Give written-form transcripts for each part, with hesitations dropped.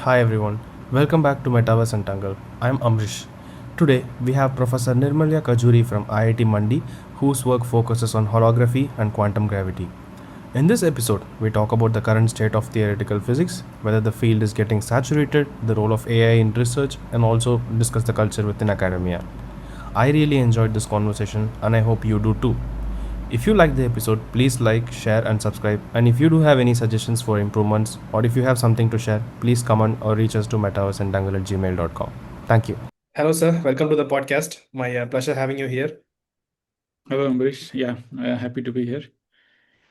Hi everyone, welcome back to Metaverse Entangled. I'm Amrish. Today we have Professor Nirmalya Kajuri from IIT Mandi, whose work focuses on holography and quantum gravity. In this episode, we talk about the current state of theoretical physics, whether the field is getting saturated, the role of AI in research, and also discuss the culture within academia. I really enjoyed this conversation and I hope you do too. If you like the episode, please like, share, and subscribe. And if you do have any suggestions for improvements, or if you have something to share, please comment or reach us to metaversentangle@gmail.com. Thank you. Hello, sir. Welcome to the podcast. My pleasure having you here. Hello, Ambrish. Yeah, happy to be here.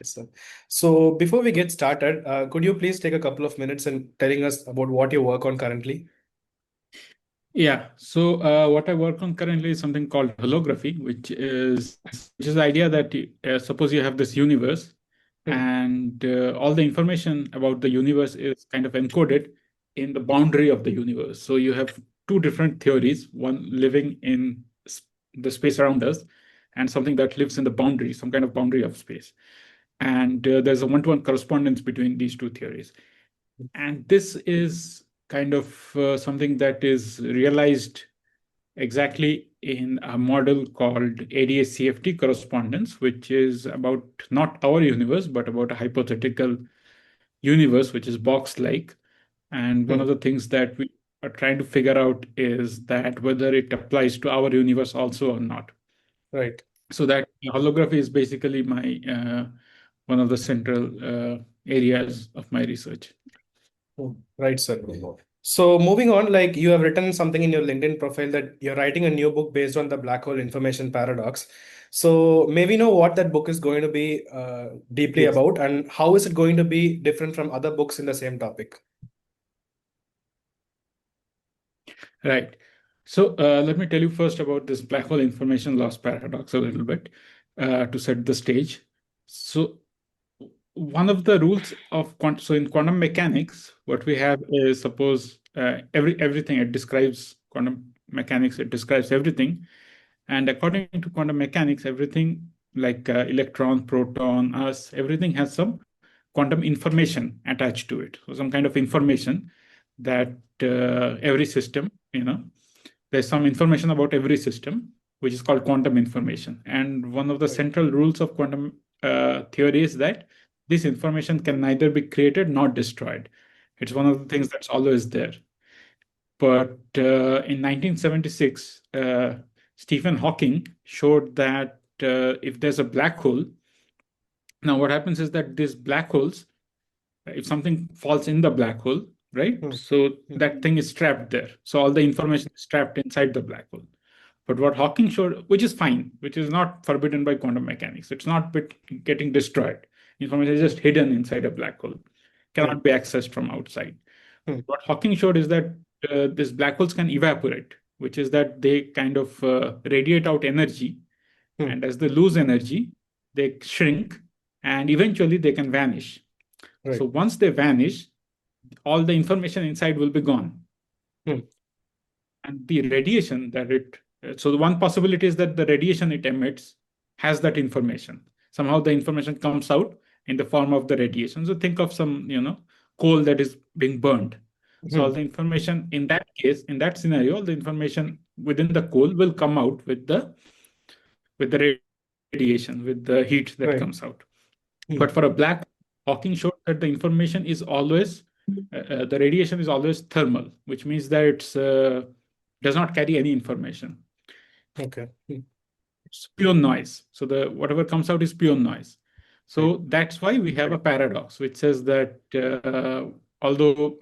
Yes, sir. So, before we get started, could you please take a couple of minutes and telling us about what you work on currently? Yeah. So what I work on currently is something called holography, which is the idea that suppose you have this universe, and all the information about the universe is kind of encoded in the boundary of the universe. So you have two different theories: one living in the space around us, and something that lives in the boundary, some kind of boundary of space. And there's a one-to-one correspondence between these two theories. And this is kind of something that is realized exactly in a model called ADA-CFT correspondence, which is about not our universe, but about a hypothetical universe, which is box-like. And one of the things that we are trying to figure out is that whether it applies to our universe also or not. Right. So that holography is basically my one of the central areas of my research. Right, sir. So moving on, like you have written something in your LinkedIn profile that you're writing a new book based on the black hole information paradox. So may we know what that book is going to be deeply Yes. about, and how is it going to be different from other books in the same topic? Right. So let me tell you first about this black hole information loss paradox a little bit to set the stage. So one of the rules of so in quantum mechanics, what we have is suppose everything it describes quantum mechanics, it describes everything. And according to quantum mechanics, everything like electron, proton, us, everything has some quantum information attached to it. So some kind of information that every system, there's some information about every system, which is called quantum information. And one of the central rules of quantum theory is that this information can neither be created nor destroyed. It's one of the things that's always there. But in 1976, Stephen Hawking showed that if there's a black hole, now what happens is that these black holes, if something falls in the black hole, right? So that thing is trapped there. So all the information is trapped inside the black hole. But what Hawking showed, which is fine, which is not forbidden by quantum mechanics, it's not getting destroyed. Information is just hidden inside a black hole, cannot be accessed from outside. What Hawking showed is that these black holes can evaporate, which is that they kind of radiate out energy. And as they lose energy, they shrink and eventually they can vanish. So once they vanish, all the information inside will be gone. And the radiation that so the one possibility is that the radiation it emits has that information. Somehow the information comes out in the form of the radiation. So think of some, coal that is being burned. So all the information in that case, in that scenario, all the information within the coal will come out with the radiation, with the heat that comes out. But for a black, Hawking showed that the information is always, the radiation is always thermal, which means that it does not carry any information. Okay. It's pure noise. So whatever comes out is pure noise. So that's why we have a paradox, which says that although,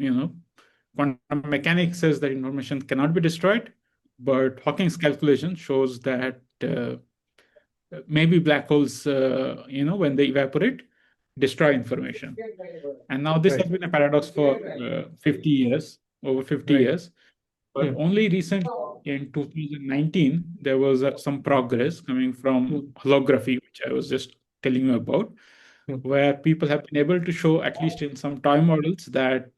quantum mechanics says that information cannot be destroyed, but Hawking's calculation shows that maybe black holes, when they evaporate, destroy information. And now this has been a paradox for 50 years, over 50 years. But only recently, in 2019, there was some progress coming from holography, which I was just telling you about, where people have been able to show, at least in some toy models, that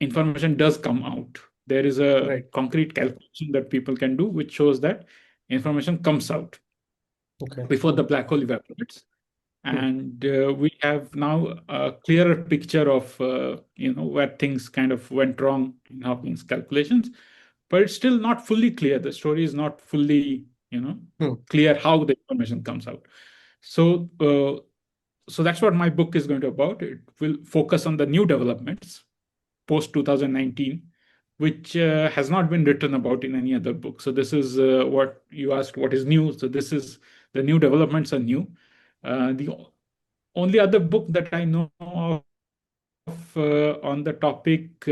information does come out. There is a concrete calculation that people can do, which shows that information comes out before the black hole evaporates. and we have now a clearer picture of where things kind of went wrong in Hawking's calculations, but it's still not fully clear. The story is not fully Hmm. clear how the information comes out. So so that's what my book is going to about. It will focus on the new developments post 2019, which has not been written about in any other book. So this is what you asked, what is new. So this is the new developments are new. The only other book that I know of on the topic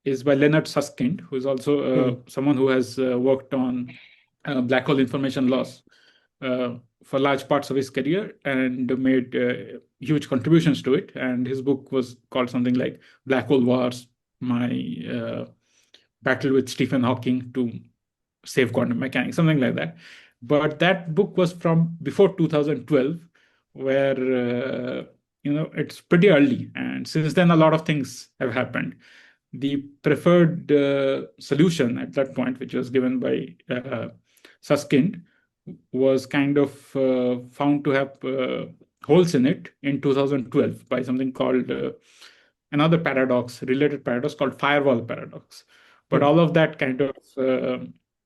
is by Leonard Susskind, who is also someone who has worked on black hole information loss for large parts of his career and made huge contributions to it. And his book was called something like Black Hole Wars, My Battle with Stephen Hawking to Save Quantum Mechanics, something like that. But that book was from before 2012, where it's pretty early, and since then a lot of things have happened. The preferred solution at that point, which was given by Suskind, was kind of found to have holes in it in 2012 by something called another paradox, related paradox called firewall paradox. But all of that kind of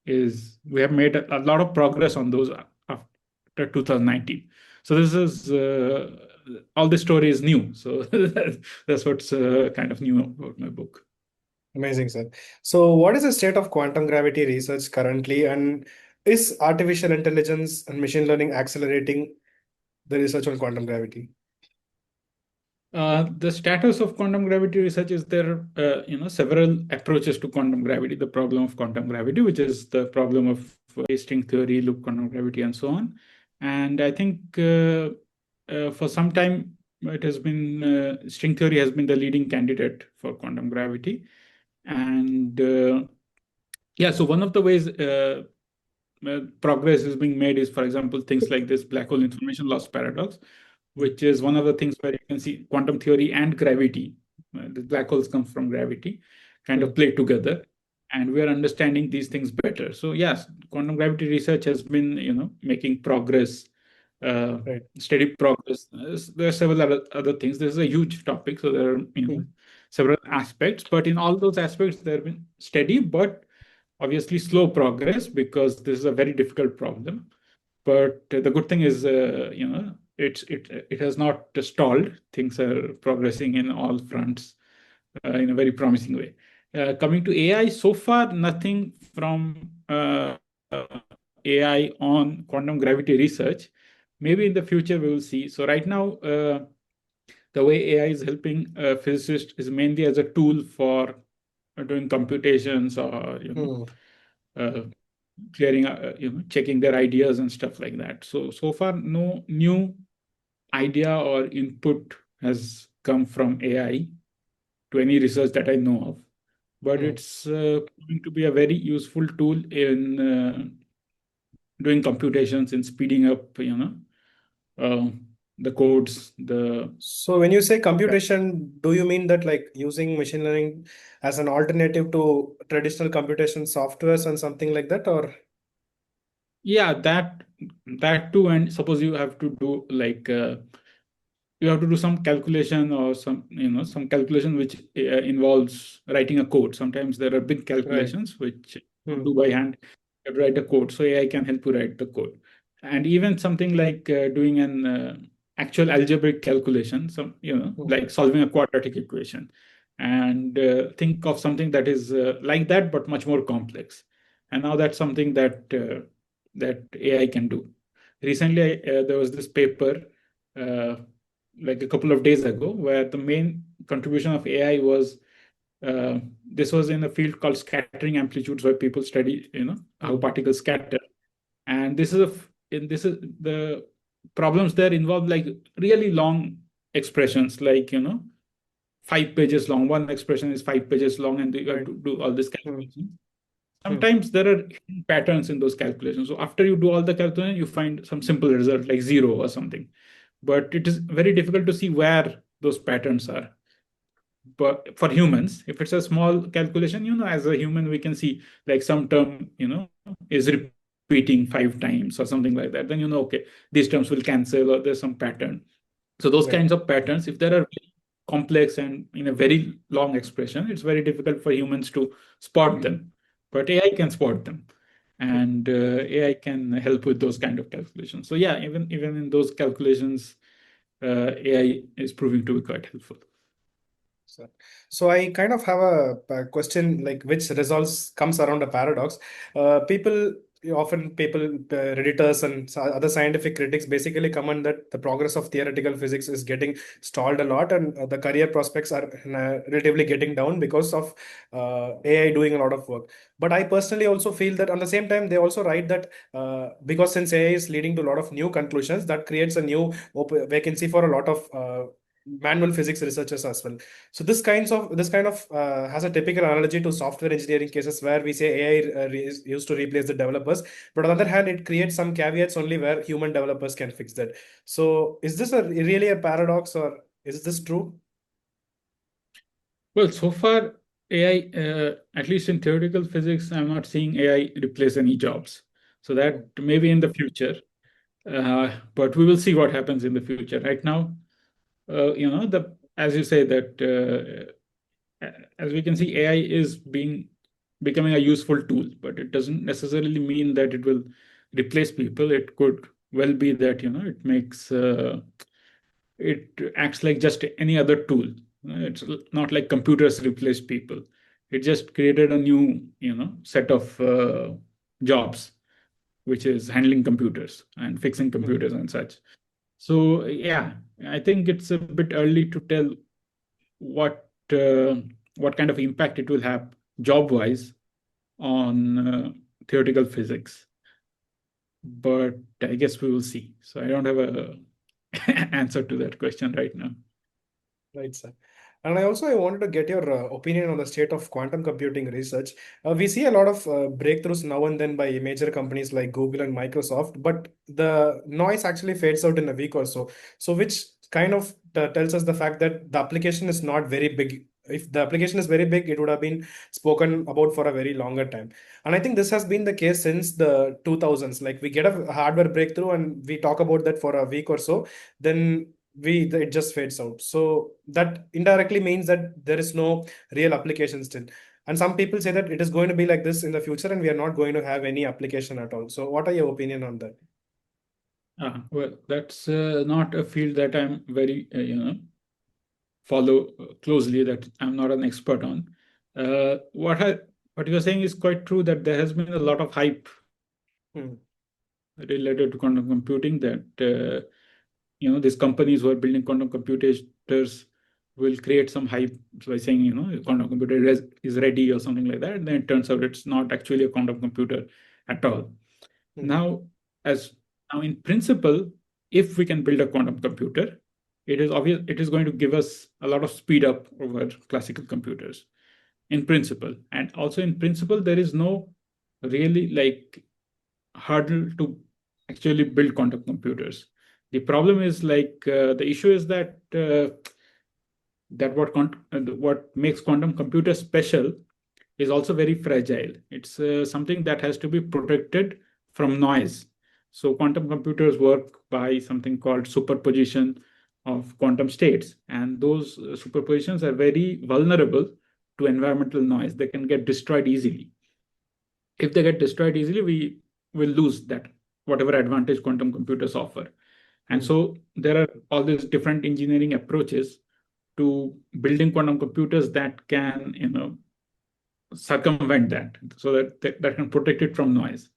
is, we have made a lot of progress on those after 2019. So this is all the story is new. So that's what's kind of new about my book. Amazing, sir. So, what is the state of quantum gravity research currently, and is artificial intelligence and machine learning accelerating the research on quantum gravity? The status of quantum gravity research is there, several approaches to quantum gravity, the problem of quantum gravity, which is the problem of string theory, loop quantum gravity, and so on. And I think for some time, it has been string theory has been the leading candidate for quantum gravity. And yeah, so one of the ways progress is being made is, for example, things like this black hole information loss paradox, which is one of the things where you can see quantum theory and gravity, the black holes come from gravity, kind of play together, and we are understanding these things better. So yes, quantum gravity research has been making progress, steady progress. There are several other things. This is a huge topic, so there are several aspects, but in all those aspects, there have been steady but obviously slow progress, because this is a very difficult problem. But the good thing is, it has not stalled. Things are progressing in all fronts in a very promising way. Coming to AI, so far nothing from AI on quantum gravity research. Maybe in the future we will see. So right now, the way AI is helping physicists is mainly as a tool for doing computations, or clearing, checking their ideas and stuff like that. So far, no new idea or input has come from AI to any research that I know of. But it's going to be a very useful tool in doing computations, in speeding up, the codes. So, when you say computation, do you mean that like using machine learning as an alternative to traditional computation softwares and something like that, or? Yeah, that too. And suppose you have to do like you have to do some calculation, or some calculation which involves writing a code. Sometimes there are big calculations which you do by hand. You have to write a code, so AI can help you write the code. And even something like doing an actual algebraic calculation, like solving a quadratic equation, and think of something that is like that but much more complex. And now that's something that AI can do. Recently, there was this paper like a couple of days ago, where the main contribution of AI was this was in a field called scattering amplitudes, where people study how particles scatter. And this is the problems there involve like really long expressions, like 5 pages long. One expression is 5 pages long, and you have to do all this calculation. Sometimes there are hidden patterns in those calculations. So after you do all the calculation, you find some simple result like 0 or something. But it is very difficult to see where those patterns are. But for humans, if it's a small calculation, as a human, we can see like some term, is repeated repeating 5 times or something like that, then okay, these terms will cancel or there's some pattern. So those Right. kinds of patterns, if there are very complex and in a very long expression, it's very difficult for humans to spot them. But AI can spot them, and AI can help with those kind of calculations. So yeah, even in those calculations, AI is proving to be quite helpful. So I kind of have a question like which results comes around a paradox. People often people redditors and other scientific critics basically comment that the progress of theoretical physics is getting stalled a lot, and the career prospects are relatively getting down because of AI doing a lot of work. But I personally also feel that on the same time they also write that because since AI is leading to a lot of new conclusions, that creates a new vacancy for a lot of manual physics researchers as well. So this kind of has a typical analogy to software engineering cases where we say AI is used to replace the developers, but on the other hand, it creates some caveats only where human developers can fix that. So is this really a paradox, or is this true? Well, so far, AI, at least in theoretical physics, I'm not seeing AI replace any jobs. So Hmm. that maybe in the future, but we will see what happens in the future. Right now, the as you say that as we can see, AI is becoming a useful tool, but it doesn't necessarily mean that it will replace people. It could well be that it acts like just any other tool. It's not like computers replace people. It just created a new set of jobs, which is handling computers and fixing Hmm. computers and such. So yeah, I think it's a bit early to tell what what kind of impact it will have job wise on theoretical physics. But I guess we will see. So I don't have a answer to that question right now. Right, sir. And I wanted to get your opinion on the state of quantum computing research. We see a lot of breakthroughs now and then by major companies like Google and Microsoft, but the noise actually fades out in a week or so. So, which kind of tells us the fact that the application is not very big. If the application is very big, it would have been spoken about for a very longer time. And I think this has been the case since the 2000s. Like we get a hardware breakthrough and we talk about that for a week or so, then it just fades out. So that indirectly means that there is no real application still. And some people say that it is going to be like this in the future and we are not going to have any application at all. So what are your opinion on that? Well, that's not a field that I'm very, follow closely, that I'm not an expert on. What you're saying is quite true, that there has been a lot of hype Hmm. related to quantum computing, that these companies who are building quantum computers will create some hype by saying quantum computer is ready or something like that, and then it turns out it's not actually a quantum computer at all. Hmm. Now, as now in principle, if we can build a quantum computer, it is obvious it is going to give us a lot of speed up over classical computers in principle. And also in principle, there is no really like hurdle to actually build quantum computers. The problem is the issue is that what makes quantum computers special is also very fragile. It's something that has to be protected from noise. So quantum computers work by something called superposition of quantum states, and those superpositions are very vulnerable to environmental noise. They can get destroyed easily. If they get destroyed easily, we will lose that whatever advantage quantum computers offer. And Hmm. so there are all these different engineering approaches to building quantum computers that can circumvent that, so that can protect it from noise.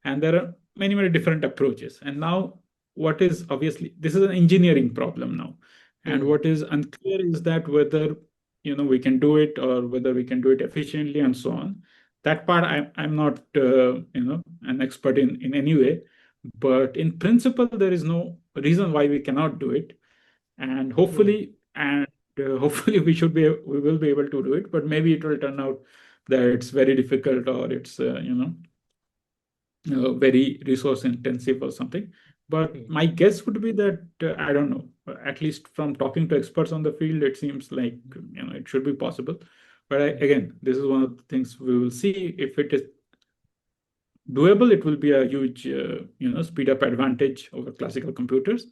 And there are many different approaches. And now what is obviously, this is an engineering problem now, and Hmm. what is unclear is that whether we can do it, or whether we can do it efficiently and so on. That part I'm not an expert in any way, but in principle there is no reason why we cannot do it. And Hmm. hopefully we will be able to do it, but maybe it will turn out that it's very difficult, or it's very resource intensive or something. But Hmm. my guess would be that I don't know. At least from talking to experts on the field, it seems like it should be possible. But Hmm. again, this is one of the things we will see if it is doable, it will be a huge, speed up advantage over classical computers,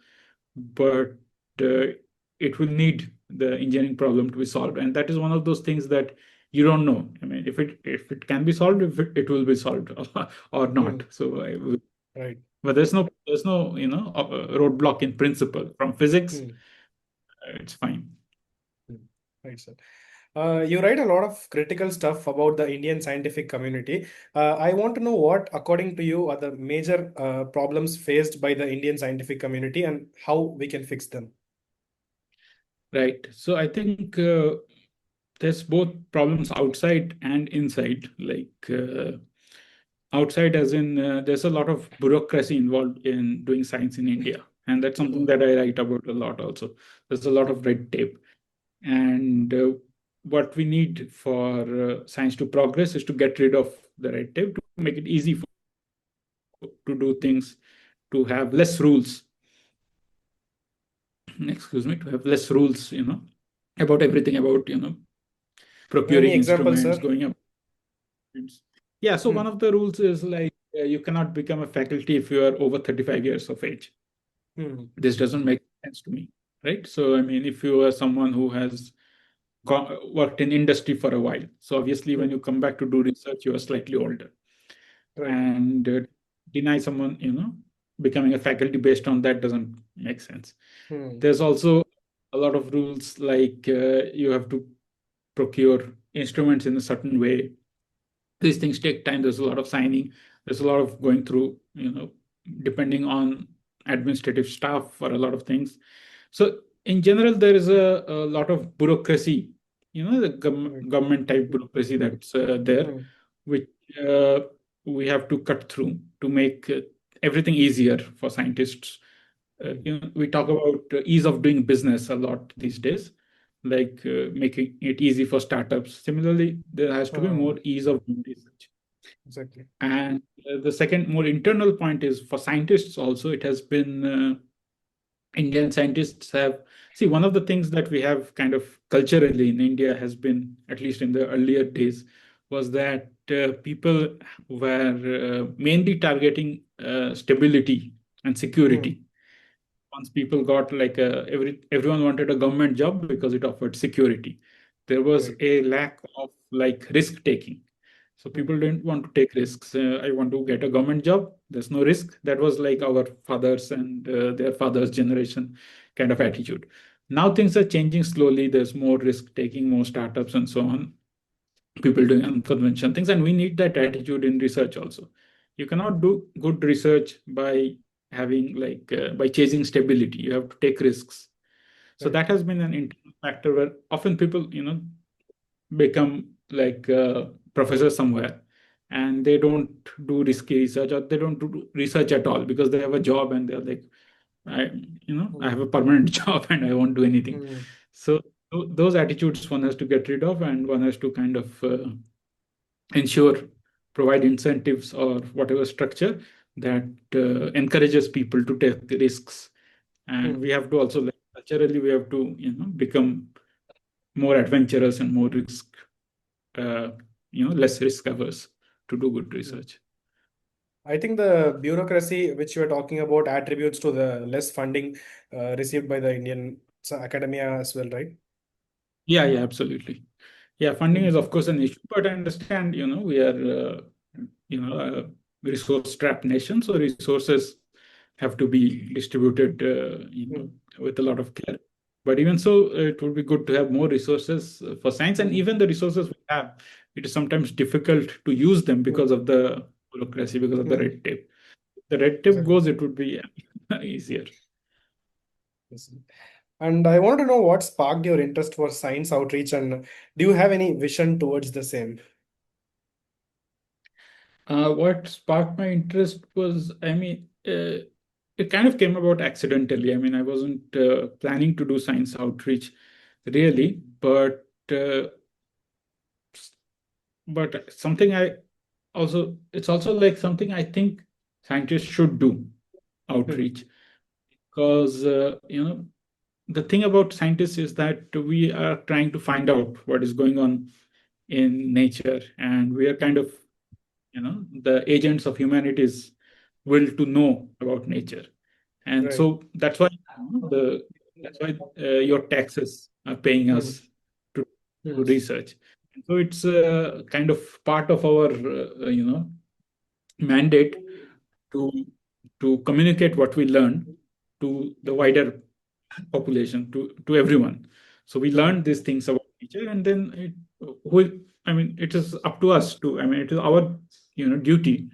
but it will need the engineering problem to be solved. And that is one of those things that you don't know. I mean, if it can be solved, if it will be solved or not. So Right. but there's no roadblock in principle from physics. It's fine. Right, sir. You write a lot of critical stuff about the Indian scientific community. I want to know what, according to you, are the major problems faced by the Indian scientific community and how we can fix them. Right. So I think there's both problems outside and inside. Like outside, as in there's a lot of bureaucracy involved in doing science in India, and that's something that I write about a lot. Also, there's a lot of red tape, and what we need for science to progress is to get rid of the red tape, to make it easy to do things, to have less rules. Excuse me, to have less rules, about everything, about procuring Any examples, instruments, sir? going up. Yeah, so one of the rules is like you cannot become a faculty if you are over 35 years of age. This doesn't make sense to me, right? So I mean, if you are someone who has worked in industry for a while, so obviously when you come back to do research, you are slightly older. Right. And deny someone becoming a faculty based on that doesn't make sense. There's also a lot of rules, like you have to procure instruments in a certain way. These things take time. There's a lot of signing. There's a lot of going through, depending on administrative staff for a lot of things. So in general, there is a lot of bureaucracy, the government type bureaucracy that's there, which we have to cut through to make everything easier for scientists. We talk about ease of doing business a lot these days, like making it easy for startups. Similarly, there has to be more ease of doing research. Exactly. And the second, more internal point is for scientists also, it has been Indian scientists have, see, one of the things that we have kind of culturally in India has been, at least in the earlier days, was that people were mainly targeting stability and security. Once people got like everyone wanted a government job because it offered security. There was a lack of like risk taking. So people didn't want to take risks. I want to get a government job. There's no risk. That was like our fathers and their fathers' generation kind of attitude. Now things are changing slowly. There's more risk taking, more startups, and so on. People doing unconventional things, and we need that attitude in research also. You cannot do good research by having like by chasing stability. You have to take risks. So that has been an internal factor where often people, become like professors somewhere, and they don't do risky research, or they don't do research at all because they have a job and they're like, I have a permanent job and I won't do anything. So those attitudes one has to get rid of, and one has to kind of ensure, provide incentives or whatever structure that encourages people to take risks. And we have to also, like, culturally, we have to become more adventurous and more risk, less risk averse to do good research. I think the bureaucracy which you are talking about attributes to the less funding received by the Indian academia as well, right? Yeah, absolutely. Yeah, funding is of course an issue, but I understand, we are, a resource-strapped nation, so resources have to be distributed, with a lot of care. But even so, it would be good to have more resources for science, and even the resources we have, it is sometimes difficult to use them because of the bureaucracy, because of the red tape. If the red tape goes, it would be easier. And I want to know what sparked your interest for science outreach, and do you have any vision towards the same? What sparked my interest was, I mean, it kind of came about accidentally. I mean, I wasn't planning to do science outreach really, but something it's also like something I think scientists should do, outreach, because the thing about scientists is that we are trying to find out what is going on in nature, and we are kind of the agents of humanity's will to know about nature. And Right. so that's why your taxes are paying Hmm. us to Hmm. do research. And so it's kind of part of our mandate to communicate what we learn to the wider population, to everyone. So we Hmm. learn these things about nature, and then who I mean, it is up to us to. I mean, it is our duty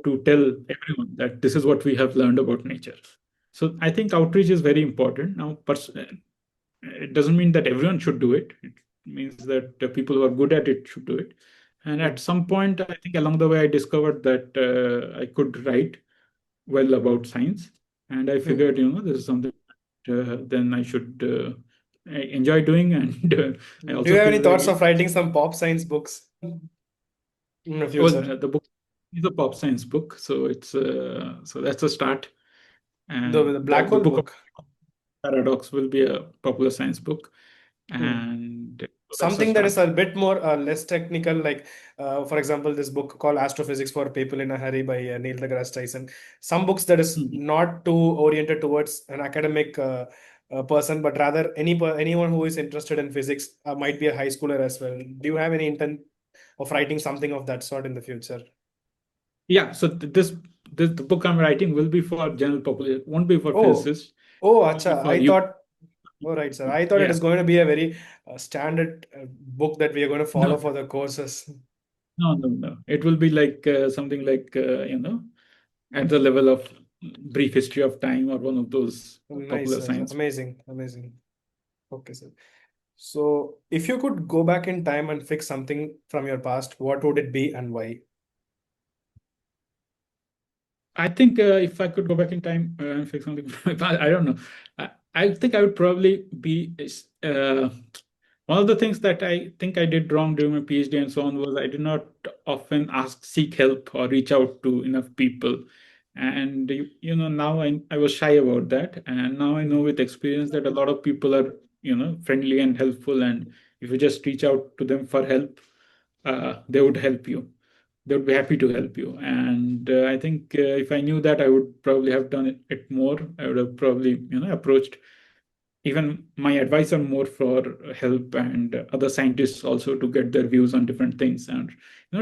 to tell everyone that this is what we have learned about nature. So I think outreach is very important. Now, it doesn't mean that everyone should do it. It means that the people who are good at it should do it. And Hmm. at some point, I think along the way, I discovered that I could write well about science, and I Hmm. figured, this is something then I should enjoy doing, and I Do you also have any feel thoughts very of writing some pop science books in the well. future? The book is a pop science book, so so that's a start. And The black the hole book of book. paradox will be a popular science book, Hmm. and so that's a Something that is start. a bit more less technical, like for example, this book called Astrophysics for People in a Hurry by Neil deGrasse Tyson. Some books that is Mhm. not too oriented towards an academic person, but rather anyone who is interested in physics might be a high schooler as well. Do you have any intent of writing something of that sort in the future? Yeah, so this the book I'm writing will be for general population. Won't be for Oh, physicists. oh, It will be acha. for I you. thought, all right, sir. I thought it Yeah. is going to be a very standard book that we are going to No, follow for the courses. no. It will be like something like at the level of brief history of time, or one of those Nice, popular sir. science. Amazing, amazing. Okay, sir. So, if you could go back in time and fix something from your past, what would it be and why? I think if I could go back in time and fix something, I don't know. I think I would probably be one of the things that I think I did wrong during my PhD and so on was I did not often seek help or reach out to enough people. And now I was shy about that, and now I know with experience that a lot of people are friendly and helpful, and if you just reach out to them for help, they would help you. They would be happy to help you. And I think if I knew that, I would probably have done it more. I would have probably approached even my advisor more for help, and other scientists also to get their views on different things, and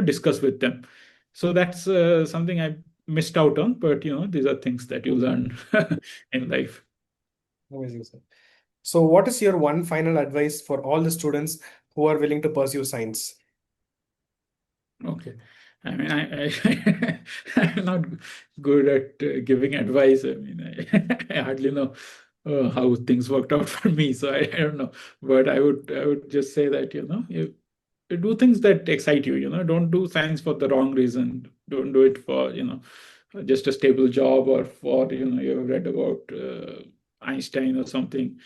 discuss with them. So that's something I missed out on, but these are things that you learn in life. Amazing, sir. So, what is your one final advice for all the students who are willing to pursue science? Okay. I mean, I'm not good at giving advice. I mean, I hardly know how things worked out for me, so I don't know. But I would just say that you do things that excite you. Don't do science for the wrong reason. Don't do it for just a stable job, or for you've read about Einstein or something.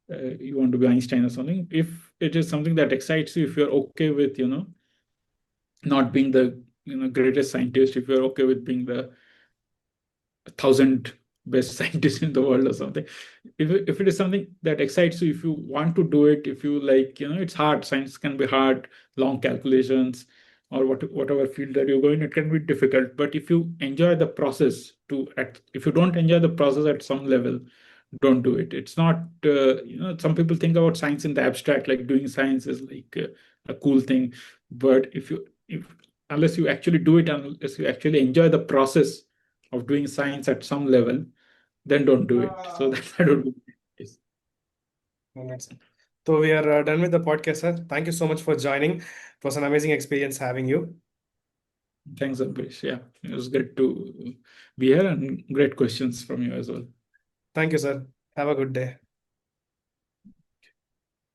You want to be Einstein or something. If it is something that excites you, if you're okay with not being the greatest scientist, if you're okay with being the 1,000 best scientists in the world or something, if it is something that excites you, if you want to do it, if you like, it's hard. Science can be hard, long calculations, or whatever field that you're going, it can be difficult. But if you enjoy the process, if you don't enjoy the process at some level, don't do it. It's not, some people think about science in the abstract, like doing science is like a cool thing. But if unless you actually do it, unless you actually enjoy the process of doing science at some level, then don't do it. So that would be yes. All right, sir. So, we are done with the podcast, sir. Thank you so much for joining. It was an amazing experience having you. Thanks, Ambrish. Yeah, it was great to be here, and great questions from you as well. Thank you, sir. Have a good day.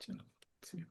Chalo, see you.